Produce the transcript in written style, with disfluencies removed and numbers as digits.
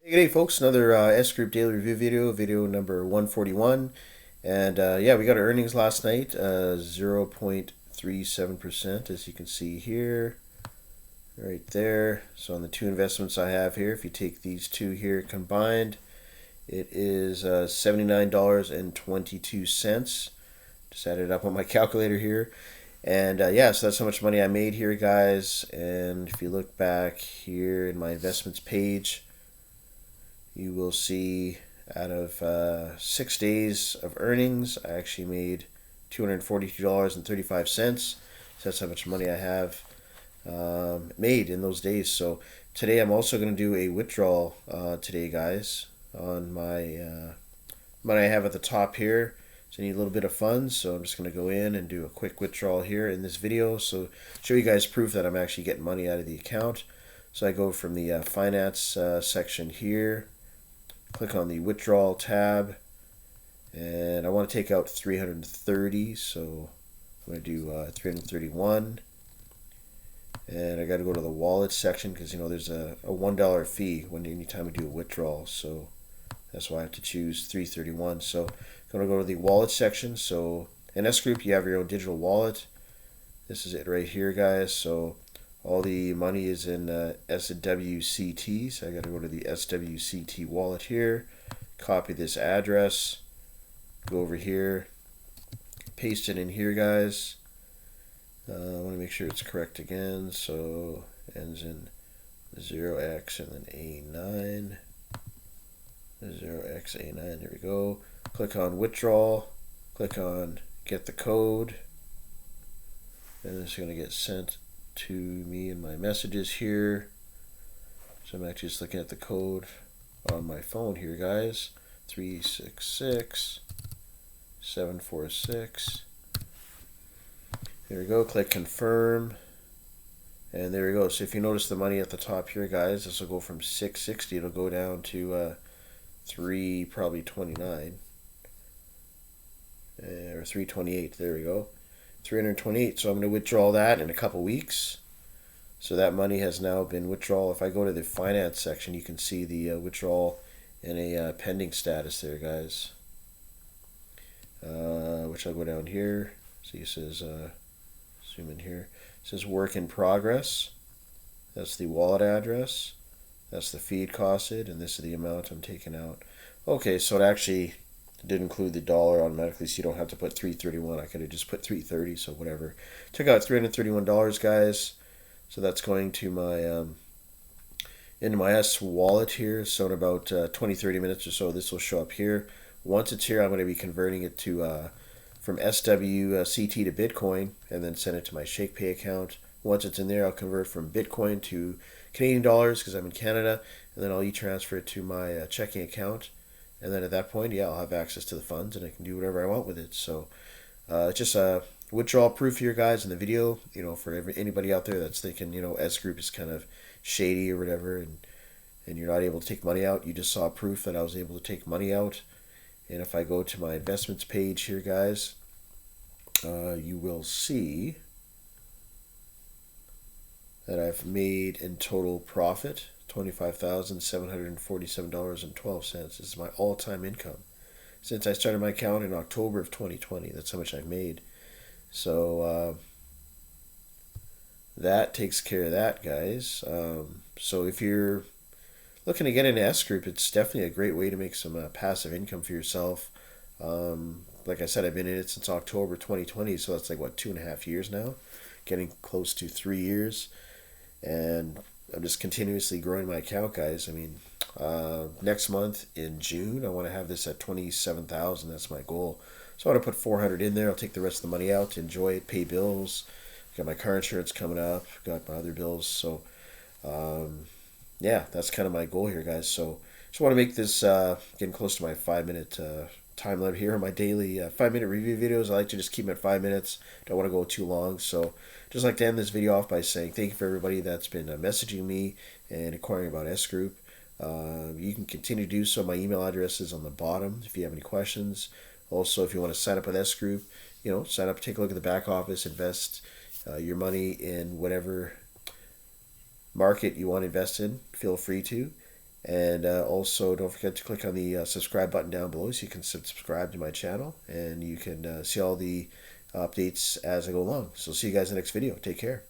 Hey, good day, folks. Another S Group Daily Review video number 141. And yeah, we got our earnings last night, 0.37%, as you can see here, right there. So on the two investments I have here, if you take these two here combined, it is $79.22. Just added it up on my calculator here. And yeah, so that's how much money I made here, guys. And if you look back here in my investments page, you will see out of 6 days of earnings, I actually made $242.35. So that's how much money I have made in those days. So today I'm also going to do a withdrawal today, guys, on my money I have at the top here. So I need a little bit of funds, so I'm just going to go in and do a quick withdrawal here in this video. So show you guys proof that I'm actually getting money out of the account. So I go from the finance section here, click on the withdrawal tab, and I want to take out 330, so I'm going to do 331. And I got to go to the wallet section because there's a $1 fee anytime we do a withdrawal, so that's why I have to choose 331. So I'm going to go to the wallet section. So in S Group you have your own digital wallet. This is it right here, guys. So all the money is in SWCT, so I got to go to the SWCT wallet here, copy this address, go over here, paste it in here, guys. I want to make sure it's correct again, so ends in 0x and then A9, 0x A9, there we go. Click on withdrawal, click on get the code, and it's going to get sent to me in my messages here. So I'm actually just looking at the code on my phone here, guys. 366746. There we go. Click confirm, and there we go. So if you notice the money at the top here, guys, this will go from 660. It'll go down to probably 29 or 328. There we go. 328. So I'm going to withdraw that in a couple weeks. So that money has now been withdrawal. If I go to the finance section, you can see the withdrawal in a pending status there, guys. Which I'll go down here. See, it says zoom in here. It says work in progress. That's the wallet address. That's the fee it costed, and this is the amount I'm taking out. Okay, so it actually did include the dollar automatically, so you don't have to put 331. I could have just put 330, so whatever. Took out $331, guys. So that's going to my into my S wallet here. So in about 20-30 minutes or so, this will show up here. Once it's here, I'm going to be converting it to from SWCT to Bitcoin, and then send it to my ShakePay account. Once it's in there, I'll convert from Bitcoin to Canadian dollars because I'm in Canada, and then I'll e-transfer it to my checking account. And then at that point, yeah, I'll have access to the funds and I can do whatever I want with it. So just a withdrawal proof here, guys, in the video. For anybody out there that's thinking, S Group is kind of shady or whatever, and you're not able to take money out. You just saw proof that I was able to take money out. And if I go to my investments page here, guys, you will see that I've made in total profit $25,747.12. This is my all-time income since I started my account in October of 2020. That's how much I've made. So that takes care of that, guys. So if you're looking to get into S Group, it's definitely a great way to make some passive income for yourself. Like I said, I've been in it since October 2020, so that's like, what, 2.5 years now? Getting close to 3 years. And I'm just continuously growing my account, guys. I mean, next month in June, I want to have this at 27,000. That's my goal. So I want to put 400 in there. I'll take the rest of the money out to enjoy it, pay bills. Got my car insurance coming up. Got my other bills. So, yeah, that's kind of my goal here, guys. So just want to make this getting close to my 5-minute time limit here on my daily 5-minute review videos. I like to just keep them at 5 minutes. Don't want to go too long. So just like to end this video off by saying thank you for everybody that's been messaging me and inquiring about S Group. You can continue to do so. My email address is on the bottom if you have any questions. Also, if you want to sign up with S Group, sign up, take a look at the back office, invest your money in whatever market you want to invest in. Feel free to. And also, don't forget to click on the subscribe button down below so you can subscribe to my channel and you can see all the updates as I go along. So see you guys in the next video. Take care.